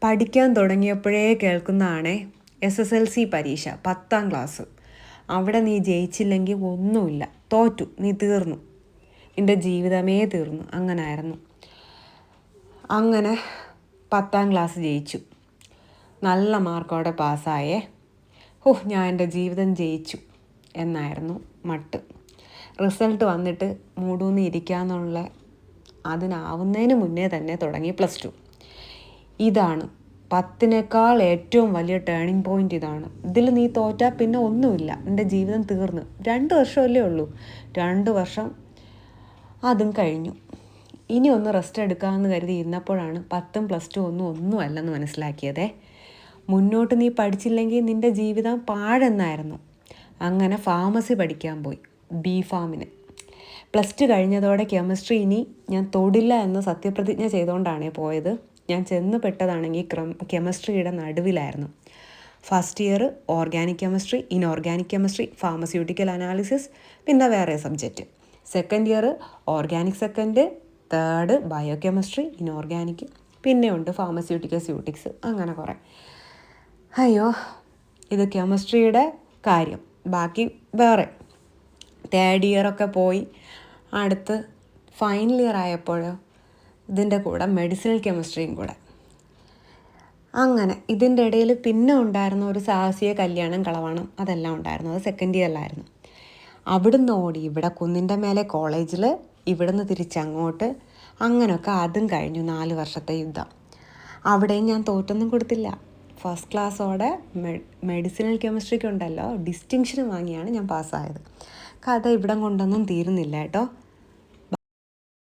പഠിക്കാൻ തുടങ്ങിയപ്പോഴേ കേൾക്കുന്നതാണേ SSLC പരീക്ഷ 10ാം class. അവിടെ നീ ജയിച്ചില്ലെങ്കിൽ ഒന്നുമില്ല, തോറ്റു, നീ തീർന്നു, നിൻ്റെ ജീവിതമേ തീർന്നു. അങ്ങനായിരുന്നു. അങ്ങനെ 10ാം ക്ലാസ് ജയിച്ചു, നല്ല മാർക്കോടെ പാസ്സായേ. ഞാൻ എൻ്റെ ജീവിതം ജയിച്ചു എന്നായിരുന്നു മട്ട്. റിസൾട്ട് വന്നിട്ട് മൂടൂന്ന് ഇരിക്കാന്നുള്ള അതിനാവുന്നതിന് മുന്നേ തന്നെ തുടങ്ങി +2. ഇതാണ് 10നേക്കാൾ ഏറ്റവും വലിയ ടേണിംഗ് പോയിൻ്റ്. ഇതാണ്. ഇതിൽ നീ തോറ്റാൽ പിന്നെ ഒന്നുമില്ല, നിൻ്റെ ജീവിതം തീർന്നു. 2 വർഷമല്ലേ ഉള്ളൂ, 2 വർഷം അതും കഴിഞ്ഞു. ഇനി ഒന്ന് റെസ്റ്റ് എടുക്കാമെന്ന് കരുതി ഇരുന്നപ്പോഴാണ് 10ഉം +2 ഒന്നുമല്ലെന്ന് മനസ്സിലാക്കിയതേ. മുന്നോട്ട് നീ പഠിച്ചില്ലെങ്കിൽ നിൻ്റെ ജീവിതം പാഴെന്നായിരുന്നു. അങ്ങനെ ഫാർമസി പഠിക്കാൻ പോയി, B.Pharm-ന്. +2 കഴിഞ്ഞതോടെ കെമിസ്ട്രി ഇനി ഞാൻ തൊടില്ല എന്ന് സത്യപ്രതിജ്ഞ ചെയ്തുകൊണ്ടാണ് പോയത്. ഞാൻ ചെന്ന് പെട്ടതാണെങ്കിൽ കെമിസ്ട്രിയുടെ നടുവിലായിരുന്നു. First year organic chemistry, inorganic chemistry, pharmaceutical analysis, പിന്നെ വേറെ subject. Second year organic second, third biochemistry, inorganic, പിന്നെ ഉണ്ട് ഫാർമസ്യൂട്ടിക്കൽ സ്യൂട്ടിക്സ്, അങ്ങനെ കുറേ. അയ്യോ, ഇത് കെമിസ്ട്രിയുടെ കാര്യം. ബാക്കി വേറെ. തേർഡ് ഇയറൊക്കെ പോയി അടുത്ത് ഫൈനൽ ഇയർ ആയപ്പോഴോ ഇതിൻ്റെ കൂടെ മെഡിസിനൽ കെമിസ്ട്രിയും കൂടെ. അങ്ങനെ ഇതിൻ്റെ ഇടയിൽ പിന്നെ ഉണ്ടായിരുന്ന ഒരു സാഹസിക കല്യാണം, കളവണം, അതെല്ലാം ഉണ്ടായിരുന്നു. അത് സെക്കൻഡ് ഇയറിലായിരുന്നു. അവിടുന്ന് ഓടി ഇവിടെ കുന്നിൻ്റെ മേലെ കോളേജിൽ, ഇവിടുന്ന് തിരിച്ചങ്ങോട്ട്, അങ്ങനെയൊക്കെ അതും കഴിഞ്ഞു. 4 വർഷത്തെ യുദ്ധം. അവിടെയും ഞാൻ തോറ്റൊന്നും കൊടുത്തില്ല. ഫസ്റ്റ് ക്ലാസ്സോടെ മെഡിസിനൽ കെമിസ്ട്രിക്കുണ്ടല്ലോ ഡിസ്റ്റിങ്ഷൻ വാങ്ങിയാണ് ഞാൻ പാസ്സായത്. കഥ ഇവിടം കൊണ്ടൊന്നും തീരുന്നില്ല കേട്ടോ.